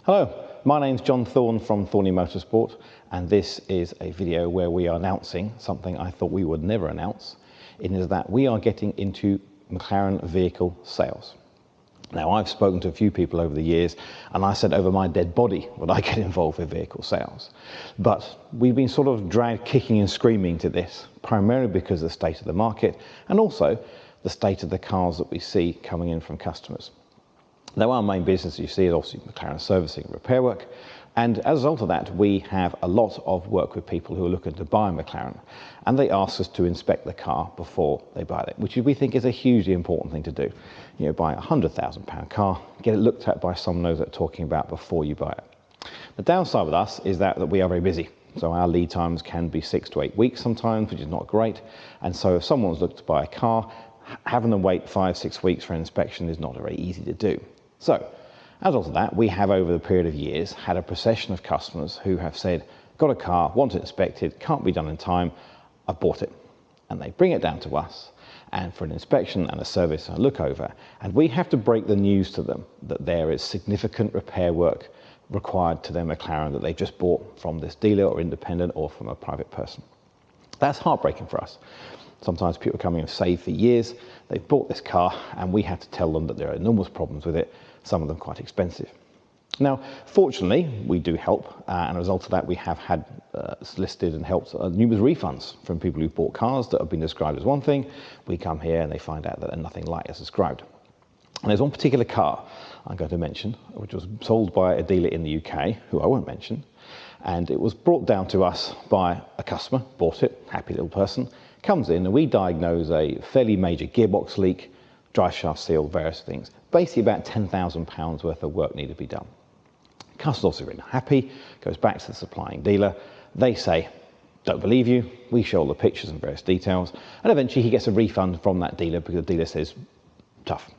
Hello, my name's John Thorne from Thorney Motorsport, and this is a video where we are announcing something I thought we would never announce. It is that we are getting into McLaren vehicle sales. Now, I've spoken to a few people over the years, and I said over my dead body would I get involved with vehicle sales. But we've been sort of dragged kicking and screaming to this, primarily because of the state of the market and also the state of the cars that we see coming in from customers. Now, our main business, you see, is obviously McLaren servicing and repair work. And as a result of that, we have a lot of work with people who are looking to buy a McLaren. And they ask us to inspect the car before they buy it, which we think is a hugely important thing to do. You know, buy a £100,000 car, get it looked at by someone who knows what they're talking about before you buy it. The downside with us is that we are very busy. So our lead times can be 6 to 8 weeks sometimes, which is not great. And so if someone's looked to buy a car, having them wait 5 to 6 weeks for an inspection is not very easy to do. So, as a result of that, we have over the period of years had a procession of customers who have said, got a car, want it inspected, can't be done in time, I've bought it. And they bring it down to us and for an inspection and a service and a look over, and we have to break the news to them that there is significant repair work required to their McLaren that they've just bought from this dealer or independent or from a private person. That's heartbreaking for us. Sometimes people come in and saved for years, they've bought this car and we have to tell them that there are enormous problems with it, some of them quite expensive. Now, fortunately, we do help, and as a result of that, we have had solicited and helped numerous refunds from people who've bought cars that have been described as one thing. We come here and they find out that they're nothing like as described. And there's one particular car I'm going to mention, which was sold by a dealer in the UK, who I won't mention, and it was brought down to us by a customer, bought it, happy little person, comes in and we diagnose a fairly major gearbox leak, drive shaft seal, various things. Basically about £10,000 worth of work needed to be done. Customer's also really happy, goes back to the supplying dealer. They say, don't believe you. We show all the pictures and various details. And eventually he gets a refund from that dealer because the dealer says, tough.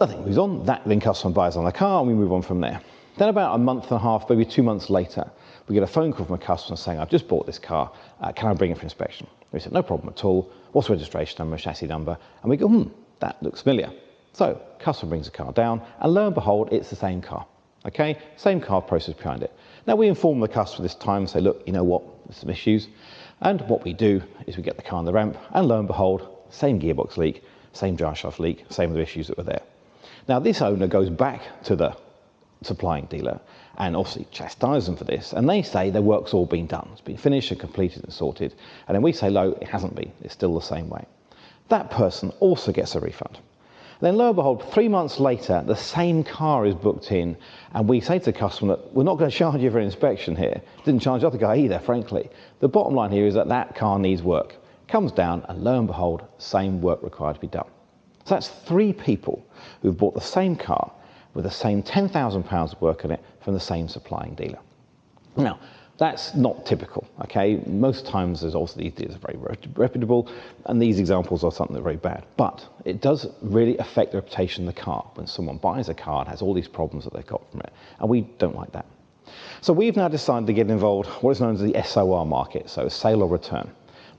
Nothing moves on. That then customer buys on the car and we move on from there. Then about a month and a half, maybe 2 months later, we get a phone call from a customer saying, I've just bought this car, can I bring it for inspection? We said, no problem at all. What's the registration number, chassis number? And we go, that looks familiar. So customer brings the car down and lo and behold, it's the same car. Okay, same car process behind it. Now we inform the customer this time and say, look, you know what, there's some issues. And what we do is we get the car on the ramp and lo and behold, same gearbox leak, same drive shaft leak, same other issues that were there. Now this owner goes back to the supplying dealer and obviously chastise them for this, and they say their work's all been done. It's been finished and completed and sorted. And then we say, no, it hasn't been. It's still the same way. That person also gets a refund. Then lo and behold, 3 months later, the same car is booked in, and we say to the customer that we're not going to charge you for an inspection here. Didn't charge the other guy either, frankly. The bottom line here is that that car needs work. Comes down, and lo and behold, same work required to be done. So that's 3 people who've bought the same car with the same £10,000 of work on it from the same supplying dealer. Now, that's not typical, okay? Most times there's also these dealers are very reputable, and these examples are something that are very bad. But it does really affect the reputation of the car when someone buys a car and has all these problems that they've got from it, and we don't like that. So we've now decided to get involved what is known as the SOR market, so sale or return.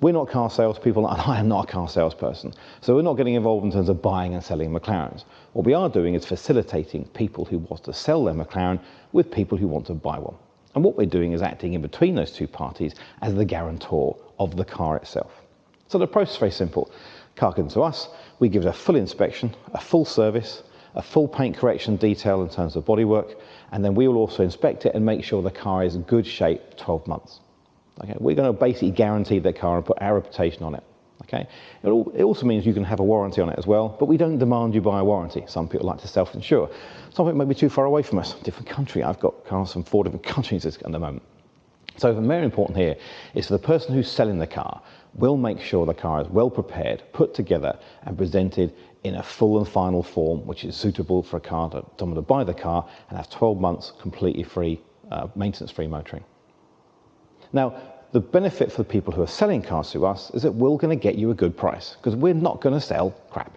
We're not car salespeople, and I am not a car salesperson, so we're not getting involved in terms of buying and selling McLarens. What we are doing is facilitating people who want to sell their McLaren with people who want to buy one. And what we're doing is acting in between those two parties as the guarantor of the car itself. So the process is very simple. Car comes to us, we give it a full inspection, a full service, a full paint correction detail in terms of bodywork, and then we will also inspect it and make sure the car is in good shape 12 months. Okay, we're going to basically guarantee the car and put our reputation on it. Okay, it also means you can have a warranty on it as well, but we don't demand you buy a warranty. Some people like to self-insure. Some people may be too far away from us, different country. I've got cars from 4 different countries at the moment. So the very important here is for the person who's selling the car will make sure the car is well prepared, put together and presented in a full and final form, which is suitable for a car to someone to buy the car and have 12 months completely free, maintenance-free motoring. Now, the benefit for the people who are selling cars to us is that we're going to get you a good price because we're not going to sell crap.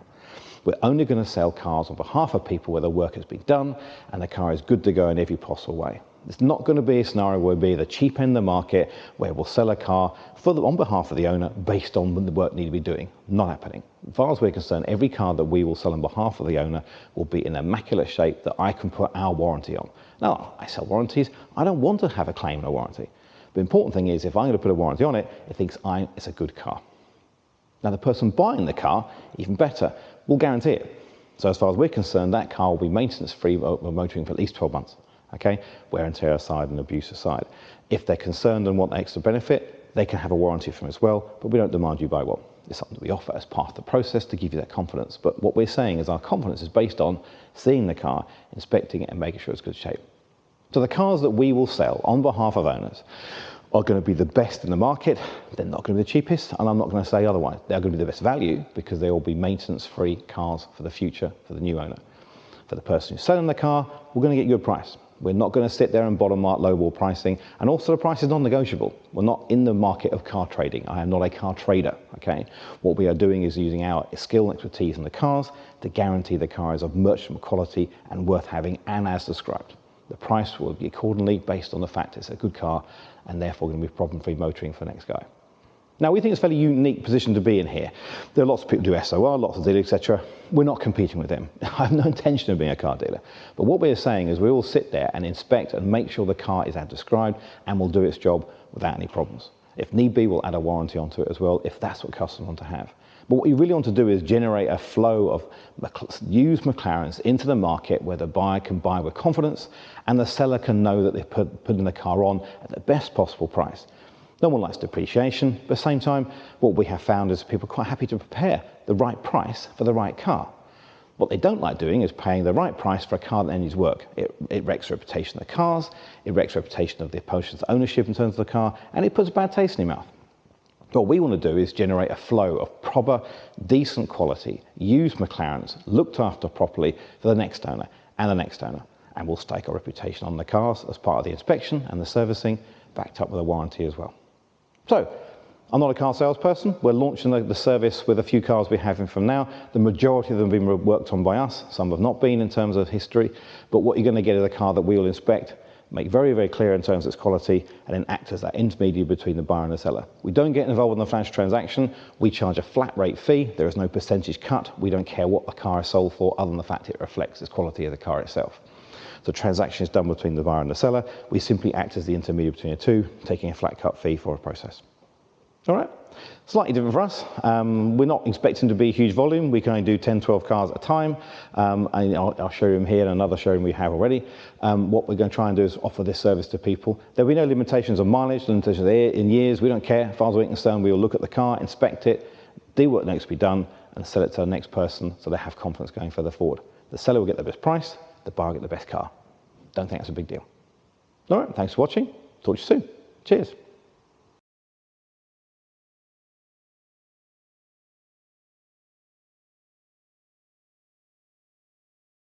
We're only going to sell cars on behalf of people where the work has been done and the car is good to go in every possible way. It's not going to be a scenario where we'll be the cheap end of the market where we'll sell a car on behalf of the owner based on the work needed to be doing. Not happening. As far as we're concerned, every car that we will sell on behalf of the owner will be in immaculate shape that I can put our warranty on. Now, I sell warranties. I don't want to have a claim on a warranty. The important thing is if I'm going to put a warranty on it, it thinks it's a good car. Now, the person buying the car, even better, will guarantee it. So as far as we're concerned, that car will be maintenance-free motoring for at least 12 months. Okay, wear and tear aside and abuse aside. If they're concerned and want extra benefit, they can have a warranty from as well, but we don't demand you buy one. It's something that we offer as part of the process to give you that confidence. But what we're saying is our confidence is based on seeing the car, inspecting it and making sure it's good shape. So the cars that we will sell on behalf of owners are going to be the best in the market. They're not going to be the cheapest, and I'm not going to say otherwise. They're going to be the best value because they will be maintenance-free cars for the future, for the new owner. For the person who's selling the car, we're going to get you a price. We're not going to sit there and bottom mark lowball pricing, and also the price is non-negotiable. We're not in the market of car trading. I am not a car trader, okay? What we are doing is using our skill and expertise in the cars to guarantee the car is of merchantable quality and worth having and as described. The price will be accordingly based on the fact it's a good car and therefore going to be problem-free motoring for the next guy. Now, we think it's a fairly unique position to be in here. There are lots of people who do SOR, lots of dealers, etc. We're not competing with them. I have no intention of being a car dealer. But what we're saying is we will sit there and inspect and make sure the car is as described and will do its job without any problems. If need be, we'll add a warranty onto it as well, if that's what customers want to have. But what we really want to do is generate a flow of used McLarens into the market where the buyer can buy with confidence and the seller can know that they're putting the car on at the best possible price. No one likes depreciation, but at the same time, what we have found is people are quite happy to prepare the right price for the right car. What they don't like doing is paying the right price for a car that needs work. It wrecks the reputation of the cars, it wrecks the reputation of the person's ownership in terms of the car, and it puts a bad taste in your mouth. What we want to do is generate a flow of proper, decent quality, used McLarens, looked after properly for the next owner and the next owner. And we'll stake our reputation on the cars as part of the inspection and the servicing, backed up with a warranty as well. So, I'm not a car salesperson. We're launching the service with a few cars we're having from now. The majority of them have been worked on by us. Some have not been in terms of history. But what you're going to get is a car that we will inspect, make very, very clear in terms of its quality, and then act as that intermediary between the buyer and the seller. We don't get involved in the financial transaction. We charge a flat rate fee. There is no percentage cut. We don't care what the car is sold for, other than the fact it reflects its quality of the car itself. The transaction is done between the buyer and the seller. We simply act as the intermediary between the two, taking a flat cut fee for a process. All right, slightly different for us. We're not expecting to be huge volume. We can only do 10, 12 cars at a time. And I'll show you here and another showroom we have already. What we're going to try and do is offer this service to people. There'll be no limitations on mileage, limitations in years. We don't care. As far as we're concerned, we will look at the car, inspect it, do what needs to be done, and sell it to the next person so they have confidence going further forward. The seller will get the best price, the buyer will get the best car. Don't think that's a big deal. All right, thanks for watching. Talk to you soon. Cheers.